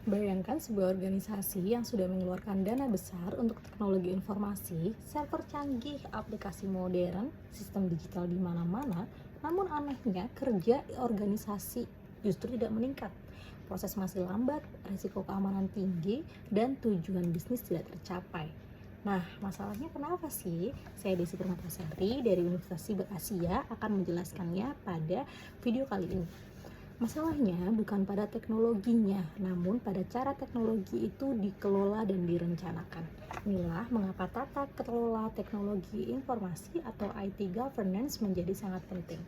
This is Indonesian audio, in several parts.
Bayangkan sebuah organisasi yang sudah mengeluarkan dana besar untuk teknologi informasi, server canggih, aplikasi modern, sistem digital di mana-mana, namun anehnya kerja organisasi justru tidak meningkat. Proses masih lambat, risiko keamanan tinggi, dan tujuan bisnis tidak tercapai. Nah, masalahnya kenapa sih? Saya Desi Permatasari dari Universitas Siber Asia akan menjelaskannya pada video kali ini. Masalahnya bukan pada teknologinya, namun pada cara teknologi itu dikelola dan direncanakan. Inilah mengapa tata kelola teknologi informasi atau IT governance menjadi sangat penting.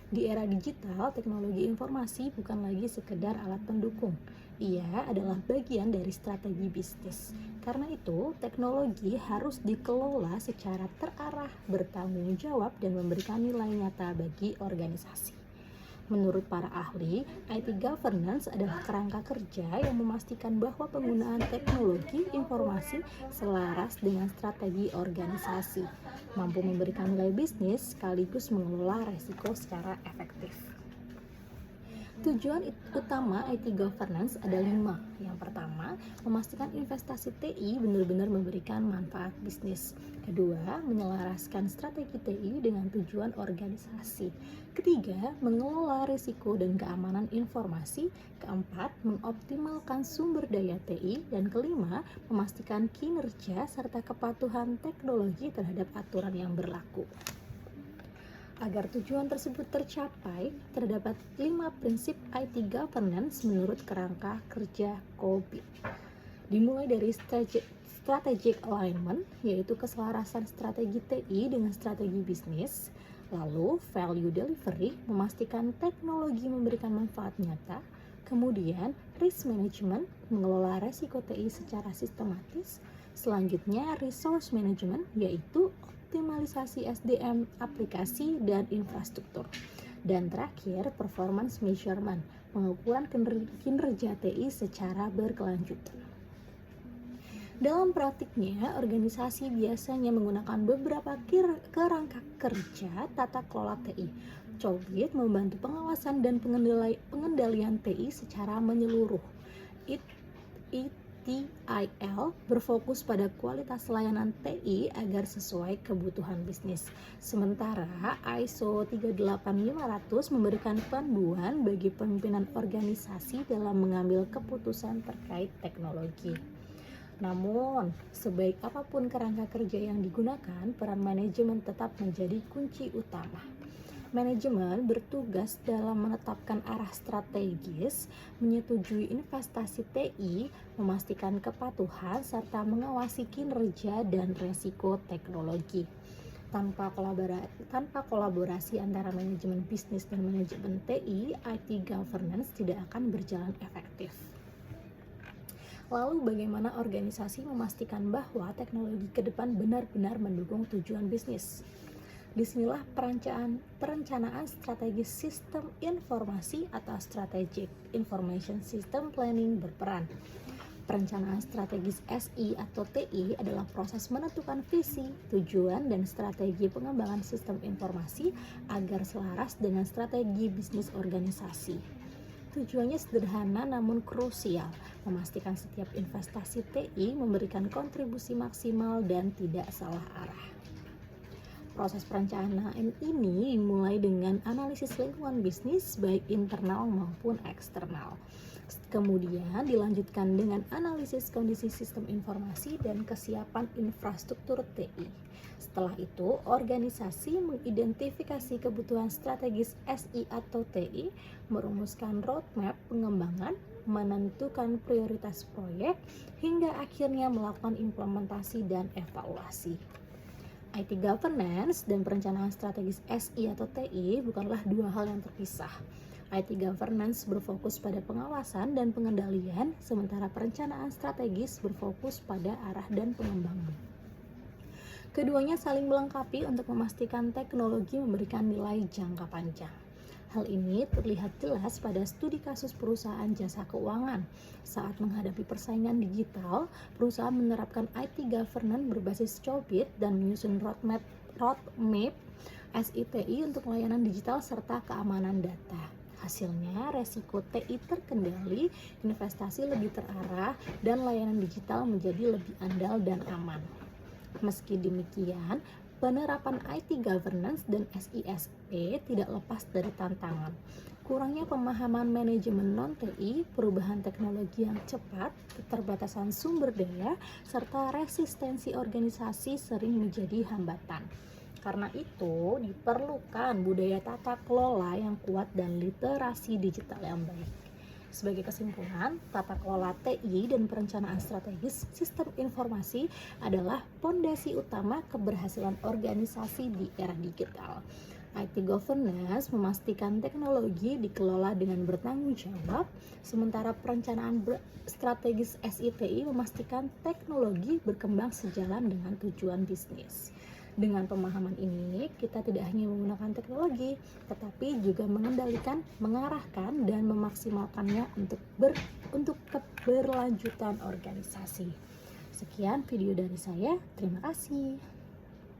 Di era digital, teknologi informasi bukan lagi sekedar alat pendukung. Ia adalah bagian dari strategi bisnis. Karena itu, teknologi harus dikelola secara terarah, bertanggung jawab, dan memberikan nilai nyata bagi organisasi. Menurut para ahli, IT governance adalah kerangka kerja yang memastikan bahwa penggunaan teknologi informasi selaras dengan strategi organisasi, mampu memberikan nilai bisnis sekaligus mengelola resiko secara efektif. Tujuan utama IT governance ada 5. Yang pertama, memastikan investasi TI benar-benar memberikan manfaat bisnis. Kedua, menyelaraskan strategi TI dengan tujuan organisasi. Ketiga, mengelola risiko dan keamanan informasi. Keempat, mengoptimalkan sumber daya TI. Dan kelima, memastikan kinerja serta kepatuhan teknologi terhadap aturan yang berlaku. Agar tujuan tersebut tercapai, terdapat 5 prinsip IT governance menurut kerangka kerja COBIT. Dimulai dari strategic alignment, yaitu keselarasan strategi TI dengan strategi bisnis. Lalu, value delivery, memastikan teknologi memberikan manfaat nyata. Kemudian, risk management, mengelola resiko TI secara sistematis. Selanjutnya, resource management, yaitu optimalisasi SDM, aplikasi, dan infrastruktur. Dan terakhir, performance measurement, pengukuran kinerja TI secara berkelanjutan. Dalam praktiknya, organisasi biasanya menggunakan beberapa kerangka kerja tata kelola TI. COBIT membantu pengawasan dan pengendalian TI secara menyeluruh. ETIL berfokus pada kualitas layanan TI agar sesuai kebutuhan bisnis. Sementara ISO 38500 memberikan panduan bagi pimpinan organisasi dalam mengambil keputusan terkait teknologi. Namun, sebaik apapun kerangka kerja yang digunakan, peran manajemen tetap menjadi kunci utama. Manajemen bertugas dalam menetapkan arah strategis, menyetujui investasi TI, memastikan kepatuhan, serta mengawasi kinerja dan resiko teknologi. Tanpa kolaborasi antara manajemen bisnis dan manajemen TI, IT governance tidak akan berjalan efektif. Lalu bagaimana organisasi memastikan bahwa teknologi ke depan benar-benar mendukung tujuan bisnis? Disinilah perencanaan strategis sistem informasi atau Strategic Information System Planning berperan. Perencanaan strategis SI atau TI adalah proses menentukan visi, tujuan, dan strategi pengembangan sistem informasi agar selaras dengan strategi bisnis organisasi. Tujuannya sederhana namun krusial, memastikan setiap investasi TI memberikan kontribusi maksimal dan tidak salah arah. Proses perencanaan ini dimulai dengan analisis lingkungan bisnis baik internal maupun eksternal. Kemudian dilanjutkan dengan analisis kondisi sistem informasi dan kesiapan infrastruktur TI. Setelah itu, organisasi mengidentifikasi kebutuhan strategis SI atau TI, merumuskan roadmap pengembangan, menentukan prioritas proyek, hingga akhirnya melakukan implementasi dan evaluasi. IT governance dan perencanaan strategis SI atau TI bukanlah dua hal yang terpisah. IT governance berfokus pada pengawasan dan pengendalian, sementara perencanaan strategis berfokus pada arah dan pengembangan. Keduanya saling melengkapi untuk memastikan teknologi memberikan nilai jangka panjang. Hal ini terlihat jelas pada studi kasus perusahaan jasa keuangan. Saat menghadapi persaingan digital, perusahaan menerapkan IT governance berbasis COBIT dan menyusun roadmap SITI untuk layanan digital serta keamanan data. Hasilnya, resiko TI terkendali, investasi lebih terarah, dan layanan digital menjadi lebih andal dan aman. Meski demikian, penerapan IT governance dan SISP tidak lepas dari tantangan. Kurangnya pemahaman manajemen non-TI, perubahan teknologi yang cepat, keterbatasan sumber daya, serta resistensi organisasi sering menjadi hambatan. Karena itu, diperlukan budaya tata kelola yang kuat dan literasi digital yang baik. Sebagai kesimpulan, tata kelola TI dan perencanaan strategis sistem informasi adalah fondasi utama keberhasilan organisasi di era digital. IT governance memastikan teknologi dikelola dengan bertanggung jawab, sementara perencanaan strategis SITI memastikan teknologi berkembang sejalan dengan tujuan bisnis. Dengan pemahaman ini, kita tidak hanya menggunakan teknologi, tetapi juga mengendalikan, mengarahkan, dan memaksimalkannya untuk keberlanjutan organisasi. Sekian video dari saya, terima kasih.